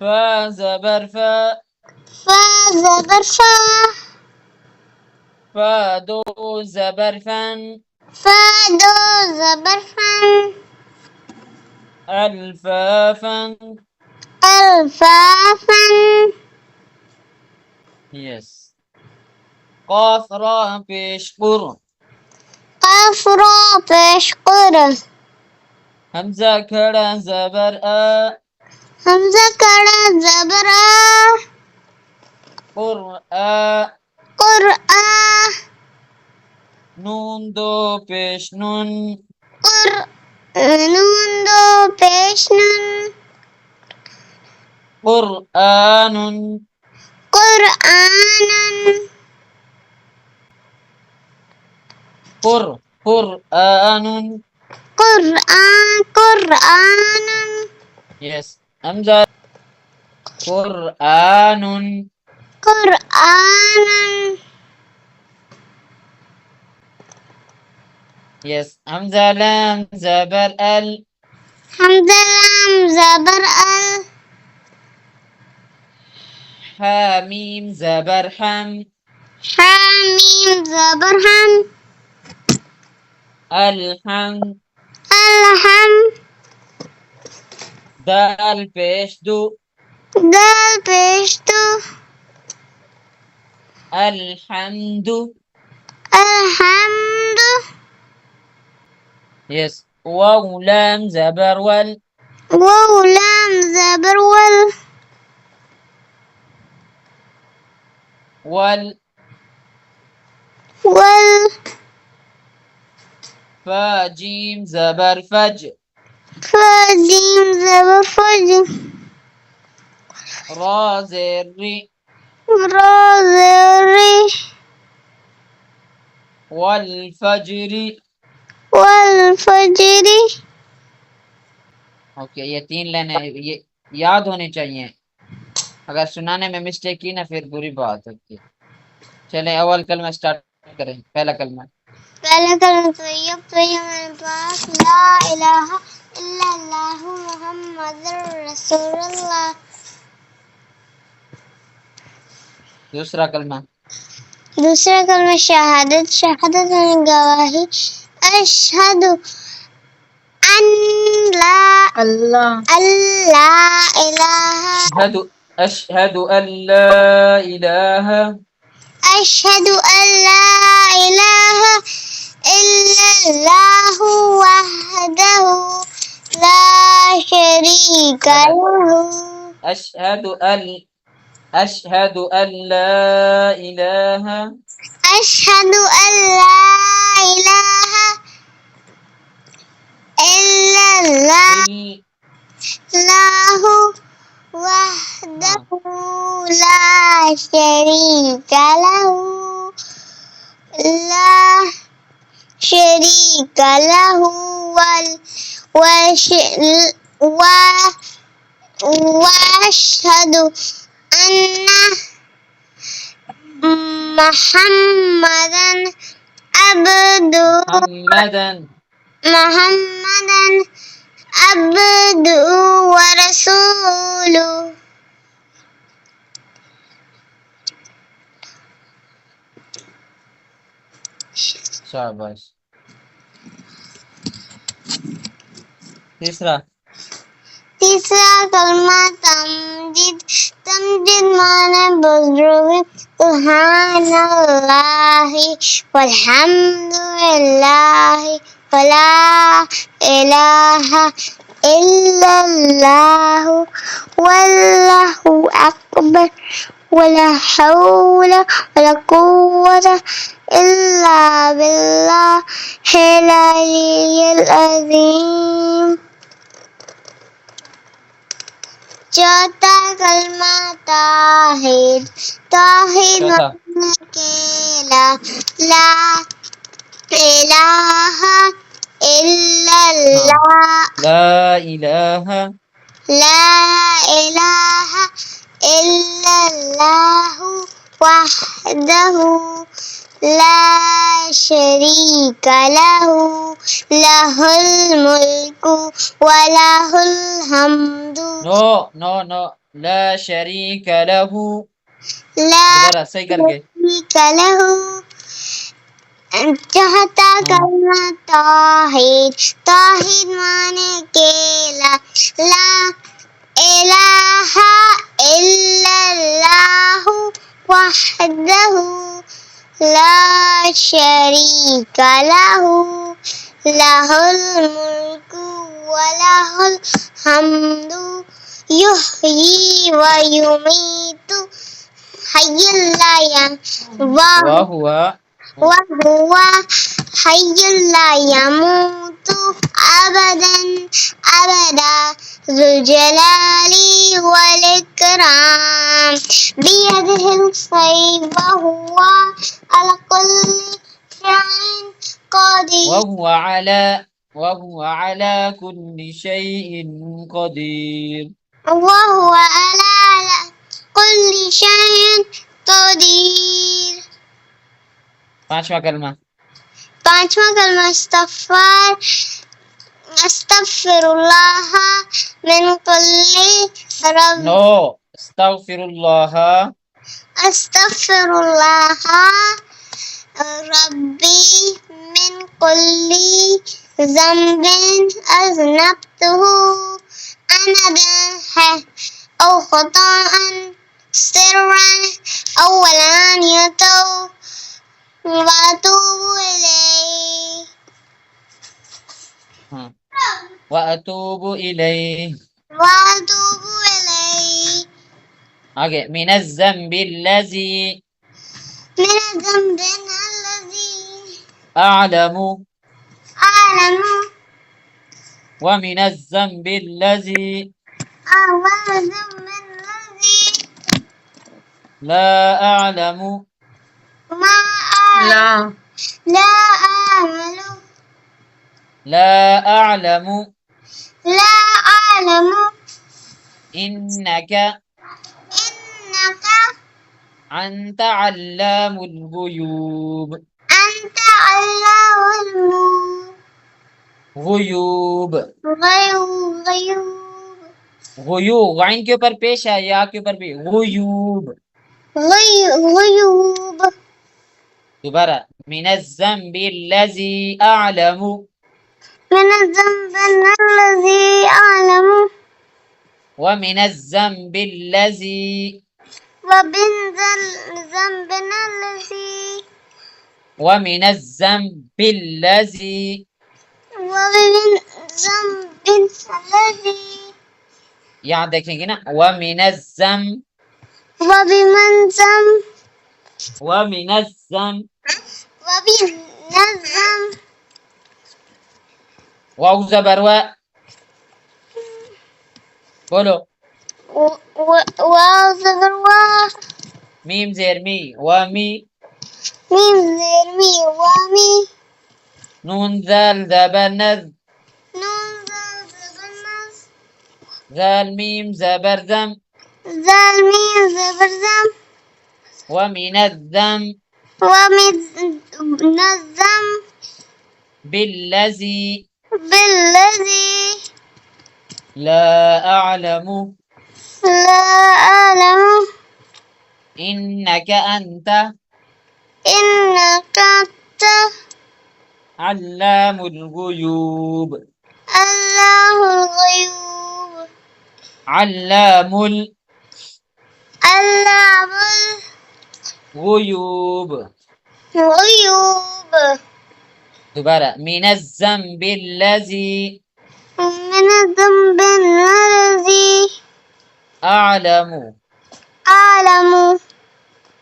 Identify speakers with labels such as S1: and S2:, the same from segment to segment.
S1: فا زبر فا.
S2: فا زبر فا.
S1: فا دو زبر فن.
S2: فا دو زبر فن.
S1: الفافا.
S2: الفافا.
S1: يس. قاف را پیش قر.
S2: قاف را پیش قر.
S1: همزة کڑا زبر آ.
S2: همزة کڑا زبر آ.
S1: قرآ.
S2: قرآ.
S1: نون دو پیش نون.
S2: نون دو پیش نون.
S1: قرآن.
S2: قرآن.
S1: قرآن.
S2: قرآن.
S1: يس. همزة. قرآن.
S2: قرآن.
S1: يس. همزة لام زبر ال.
S2: همزة لام زبر ال.
S1: حاميم زبر حم.
S2: حاميم زبر هم.
S1: الحمد.
S2: الحمد.
S1: دال پیش دو.
S2: دال پیش دو.
S1: الحمد.
S2: الحمد.
S1: يس. واو لام زبر ول.
S2: واو لام زبر ول.
S1: وال.
S2: وال.
S1: فا جيم زبر فج.
S2: فا جيم زبر فج.
S1: را زر.
S2: را زر.
S1: والفجر.
S2: والفجر.
S1: ओके, ये 3 लाइनें ये याद होनी चाहिए। अगर सुनाने में मिस्टेक की ना फिर बुरी बात होती है। चलें अव्वल कलमा स्टार्ट करें। पहला कलमा
S2: तैयब तैयब पाक ला इलाहा इल्लल्लाहु मुहम्मदुर रसूलुल्लाह।
S1: दूसरा कलमा
S2: दूसरा कलमा शहादत शहादत गवाही अशहदु अन ला
S1: अल्लाह
S2: इलाहा
S1: अशहदु अल्ला इलाहा
S2: अशहदु अल्ला इलाहा इल्लल्लाहु वहदहु ला शरीका लहु।
S1: अशहदु अल्ला इलाहा
S2: अशहदु अल्ला इलाहा इल्लल्लाहु वहदहु ला शरीका लहु ला शरीका लहु वअशहदु अन्ना मुहम्मदन अब्दुहु व रसूलुहु।
S1: शाबाश। तीसरा
S2: कलमा तमजीद तमजीद माने बुजुर्ग। सुब्हानल्लाहि वल्हम्दुलिल्लाहि वला इलाहा इल्लल्लाहु वल्लाहु अकबर वला हौला वला कुव्वता इल्ला बिल्लाहिल अलिय्यिल अज़ीम। चौथा कलमा ताहिद ताहिद अकेला ला इलाहा इल्लल्लाह
S1: ला इलाहा
S2: इल्लल्लाहु वहदहु لا شريك له له الملك وله الحمد
S1: नो ला शरीक लहू
S2: لا
S1: दोबारा सही करके
S2: शरीक له चाहता कलमा तौहीद तौहीद माने केला ला इलाहा इल्लल्लाहु वहदहु ला शरीक लहु लहुल मुल्कु व लहुल हम्दु युहयी व युमीतु हय्युल ला
S1: वहुव
S2: وهو حي لا يموت أبدا أبدا ذو الجلال والإكرام بيده الخير وهو على كل شيء قدير
S1: وهو على كل شيء قدير
S2: وهو على كل شيء قدير
S1: पांचवा कलमा
S2: कलमा अस्तगफिरुल्लाह मिन कुल्ली
S1: नो अस्तगफिरुल्लाह
S2: रब्बी मिन कुल्ली ज़ंबिन अज़नबतुहु अनदन है औ ख़ताअन सिर्रन औ अलानियतो वअतूबु इलैहि
S1: वअतूबु इलैहि आगे मिनज़ ज़म्बिल्लज़ी अअलमु वमिनज़ ज़म्बिल्लज़ी ला अअलमु لا أعلم إنك أنت علام الغيوب غيوب غيوب गाइन के ऊपर पेश है या के ऊपर भी غيوب दोबारा मिनज़ ज़म्बिल्लज़ी अअलमु ومن الذنب الذي ومن الذنب الذي यहाँ देखेंगे ना ومن الذنب ومن الذنب वाव ज़बर व बोलो मीम ज़ेर मी वमी नून ज़ाल ज़बर नज़ ज़ाल मीम ज़बर ज़म ومن الذنب بالذي لا أعلم إنك أنت علام الغيوب علام الغيوب दोबारा من الذنب الذي أعلم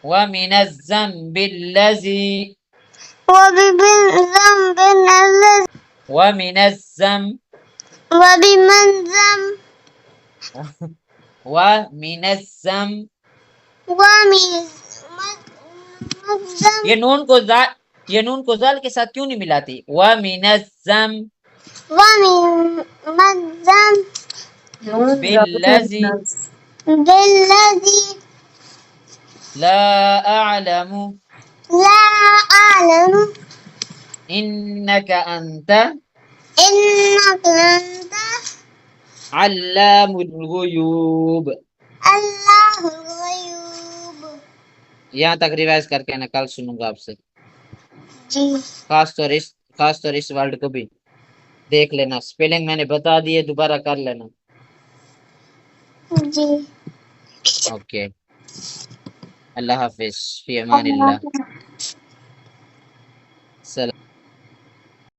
S1: ومن الذنب الذي ومن الذنب ومن الذنب ये नून को जाल के साथ क्यों नहीं मिलाती ومن الذنب بالذي لا أعلم
S2: لا أعلم
S1: إنك أنت
S2: إنك أنت
S1: علام الغयूब।
S2: अल्लाह الغयूब।
S1: यहाँ तक रिवाइज करके ना कल सुनूंगा आपसे।
S2: जी
S1: खास तौर इस वर्ड को भी देख लेना, स्पेलिंग मैंने बता दिए, दोबारा कर लेना।
S2: जी।
S1: ओके, अल्लाह हाफिज, फी अमानिल्लाह।